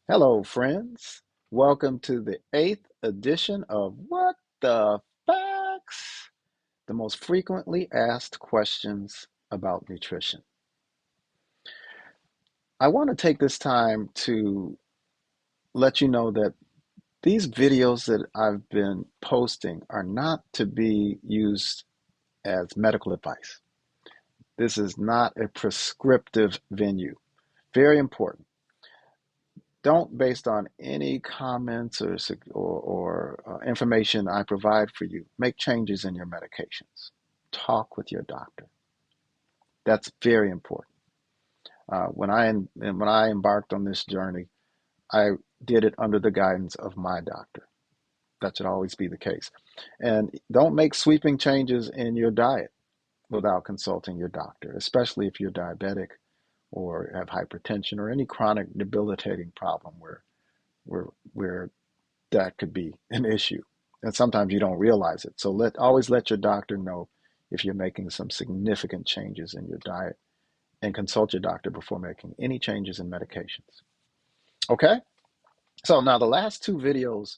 Hello, friends. Welcome to the eighth edition of What the Facts? The most frequently asked questions about nutrition. I want to take this time to let you know that these videos that I've been posting are not to be used as medical advice. This is not a prescriptive venue. Very important. Don't, based on any comments or information I provide for you, make changes in your medications. Talk with your doctor. That's very important. When I embarked on this journey, I did it under the guidance of my doctor. That should always be the case. And don't make sweeping changes in your diet without consulting your doctor, especially if you're diabetic or have hypertension or any chronic debilitating problem where that could be an issue. And sometimes you don't realize it. So always let your doctor know if you're making some significant changes in your diet and consult your doctor before making any changes in medications. Okay? So now the last two videos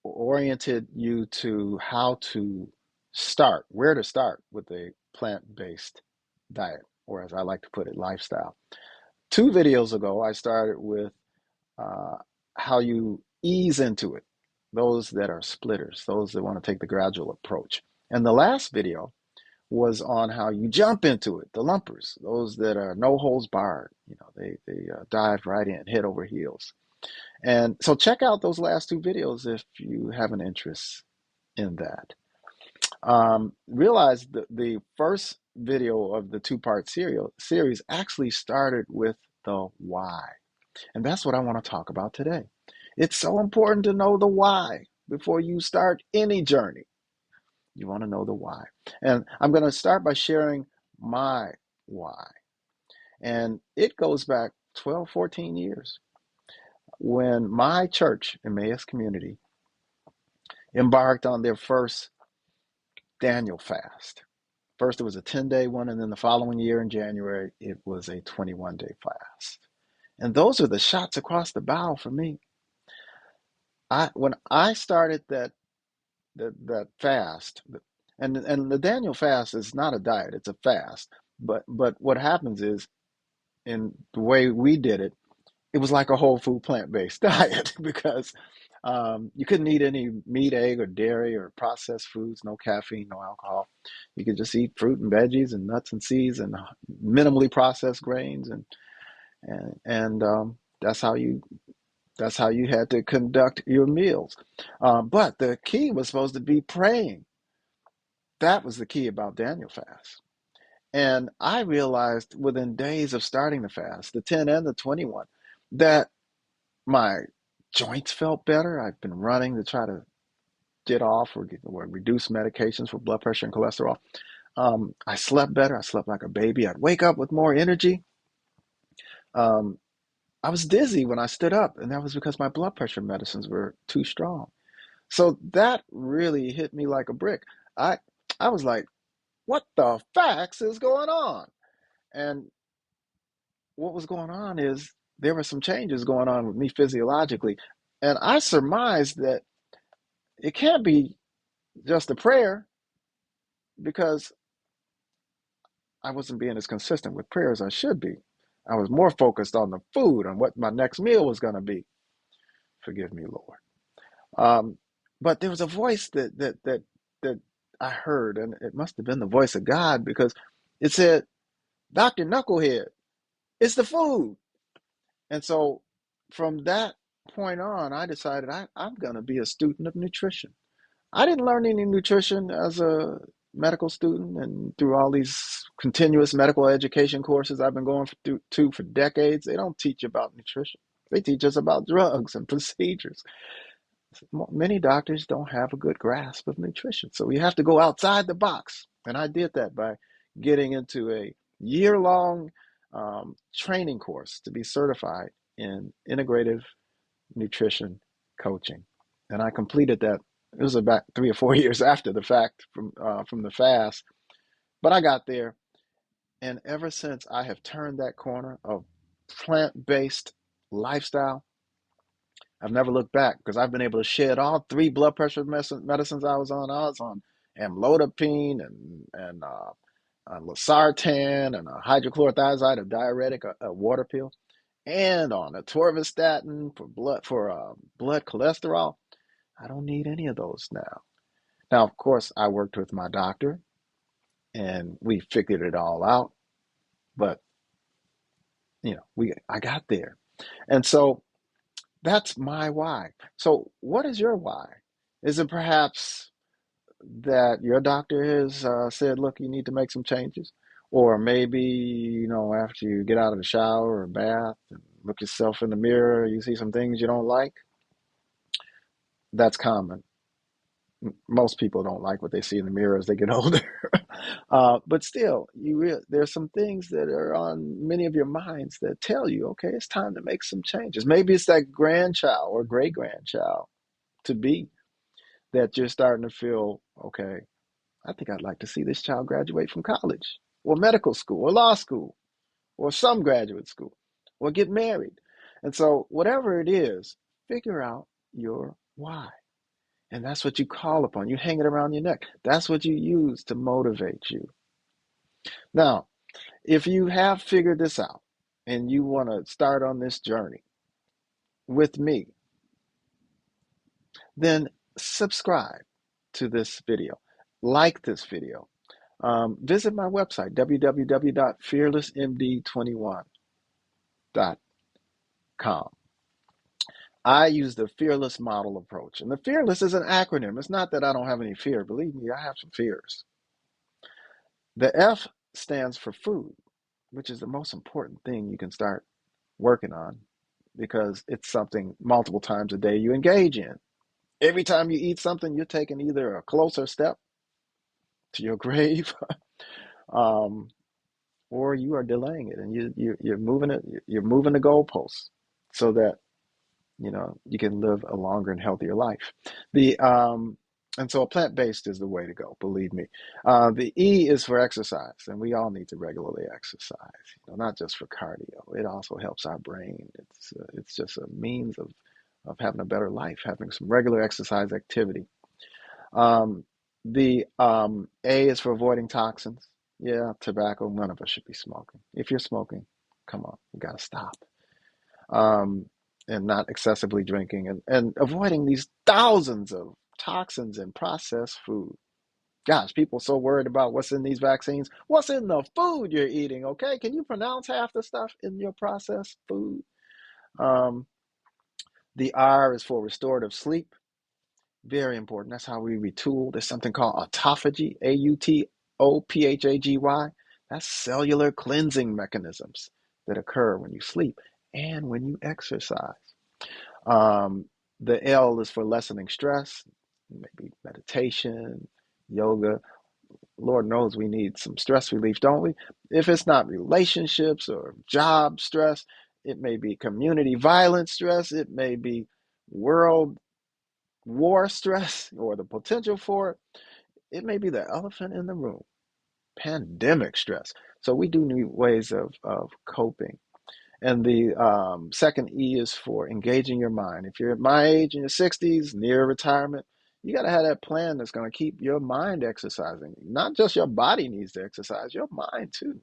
oriented you to how to start, where to start with a plant-based diet, or as I like to put it, lifestyle. Two videos ago, I started with uh, how you ease into it, those that are splitters, those that want to take the gradual approach. And the last video was on how you jump into it, the lumpers, those that are no holds barred. They dive right in, head over heels. And so check out those last two videos if you have an interest in that. Realize the first video of the two-part series actually started with the why. And that's what I want to talk about today. It's so important to know the why before you start any journey. You want to know the why. And I'm going to start by sharing my why. And it goes back 12, 14 years when my church, Emmaus Community, embarked on their first Daniel fast. First, it was a 10-day one, and then the following year in January, it was a 21-day fast. And those are the shots across the bow for me. When I started that fast, and the Daniel fast is not a diet; it's a fast. But what happens is, in the way we did it, it was like a whole food plant-based diet because you couldn't eat any meat, egg, or dairy or processed foods, no caffeine, no alcohol. You could just eat fruit and veggies and nuts and seeds and minimally processed grains and that's how you had to conduct your meals. But the key was supposed to be praying. That was the key about Daniel fast. And I realized within days of starting the fast, the 10 and the 21, that my joints felt better. I've been running to try to get off or reduce medications for blood pressure and cholesterol. I slept better. I slept like a baby. I'd wake up with more energy. Um, I was dizzy when I stood up, and that was because my blood pressure medicines were too strong. So that really hit me like a brick. I I was like, what the facts is going on? And what was going on is there were some changes going on with me physiologically. And I surmised that it can't be just a prayer because I wasn't being as consistent with prayer as I should be. I was more focused on the food, on what my next meal was going to be. Forgive me, Lord. Um, but there was a voice that I heard, and it must have been the voice of God because it said, "Dr. Knucklehead, it's the food." And so from that point on, I decided I'm going to be a student of nutrition. I didn't learn any nutrition as a medical student and through all these continuous medical education courses I've been going through to for decades. They don't teach about nutrition. They teach us about drugs and procedures. Many doctors don't have a good grasp of nutrition. So we have to go outside the box. And I did that by getting into a year-long training course to be certified in integrative nutrition coaching. And I completed that. It was about 3 or 4 years after the fact from the fast, but I got there, and ever since I have turned that corner of plant-based lifestyle. I've never looked back because I've been able to shed all three blood pressure medicines I was on. I was on amlodipine and losartan and a hydrochlorothiazide, a diuretic, a water pill, and on atorvastatin for blood cholesterol. I don't need any of those now. Now, of course, I worked with my doctor and we figured it all out, but I got there. And so that's my why. So what is your why? Is it perhaps that your doctor has said, look, you need to make some changes? Or maybe, after you get out of the shower or bath and look yourself in the mirror, you see some things you don't like? That's common. Most people don't like what they see in the mirror as they get older. But still, there's some things that are on many of your minds that tell you, okay, it's time to make some changes. Maybe it's that grandchild or great grandchild to be that you're starting to feel, okay, I think I'd like to see this child graduate from college or medical school or law school or some graduate school or get married. And so, whatever it is, figure out your why. And that's what you call upon. You hang it around your neck. That's what you use to motivate you. Now, if you have figured this out and you want to start on this journey with me, then subscribe to this video, like this video. Visit my website, www.fearlessmd21.com. I use the fearless model approach. And the fearless is an acronym. It's not that I don't have any fear. Believe me, I have some fears. The F stands for food, which is the most important thing you can start working on because it's something multiple times a day you engage in. Every time you eat something, you're taking either a closer step to your grave, um, or you are delaying it, and you're moving it. You're moving the goalposts so that you can live a longer and healthier life. The and so a plant-based is the way to go, believe me. The E is for exercise, and we all need to regularly exercise, not just for cardio. It also helps our brain. It's just a means of having a better life, having some regular exercise activity. Um, the A is for avoiding toxins. Yeah, tobacco, none of us should be smoking. If you're smoking, come on, you gotta stop. Um, and not excessively drinking and avoiding these thousands of toxins in processed food. Gosh, people are so worried about what's in these vaccines. What's in the food you're eating, okay? Can you pronounce half the stuff in your processed food? Um, the R is for restorative sleep. Very important. That's how we retool. There's something called autophagy, AUTOPHAGY. That's cellular cleansing mechanisms that occur when you sleep and when you exercise. Um, the L is for lessening stress, maybe meditation, yoga. Lord knows we need some stress relief, don't we? If it's not relationships or job stress, it may be community violence stress, it may be world war stress or the potential for it. It may be the elephant in the room, pandemic stress. So we do need ways of coping. And the second E is for engaging your mind. If you're at my age in your 60s, near retirement, you got to have that plan that's going to keep your mind exercising. Not just your body needs to exercise, your mind too.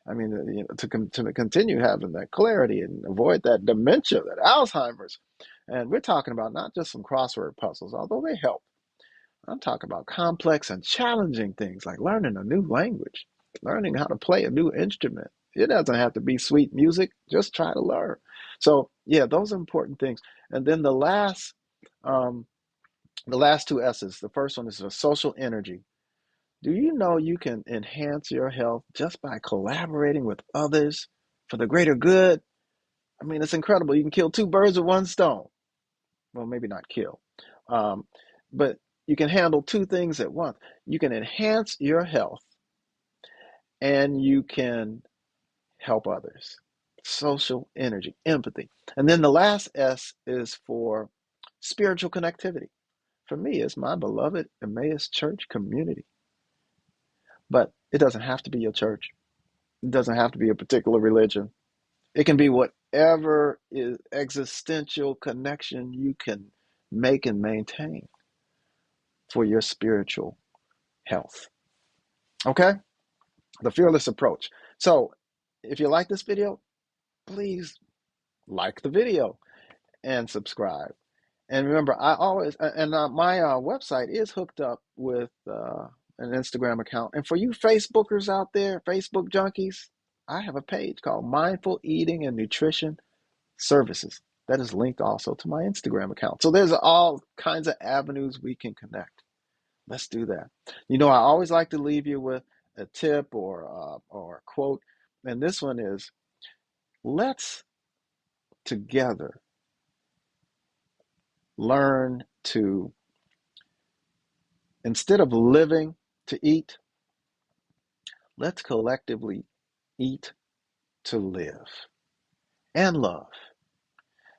I mean, to continue having that clarity and avoid that dementia, that Alzheimer's. And we're talking about not just some crossword puzzles, although they help. I'm talking about complex and challenging things like learning a new language, learning how to play a new instrument. It doesn't have to be sweet music, just try to learn. So, yeah, those are important things. And then um, the last two S's, the first one is a social energy. Do you know you can enhance your health just by collaborating with others for the greater good? I mean, it's incredible. You can kill two birds with one stone. Well, maybe not kill, um, but you can handle two things at once. You can enhance your health and you can help others. Social energy, empathy. And then the last S is for spiritual connectivity. For me, it's my beloved Emmaus Church community. But it doesn't have to be your church. It doesn't have to be a particular religion. It can be whatever is existential connection you can make and maintain for your spiritual health. Okay? The fearless approach. So, if you like this video, please like the video and subscribe. And remember, I always, and my website is hooked up with an Instagram account. And for you Facebookers out there, Facebook junkies, I have a page called Mindful Eating and Nutrition Services. That is linked also to my Instagram account. So there's all kinds of avenues we can connect. Let's do that. You know, I always like to leave you with a tip or a quote. And this one is, let's together learn to, instead of living to eat, let's collectively eat to live and love.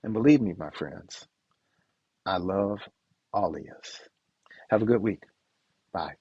And believe me, my friends, I love all of you. Have a good week. Bye.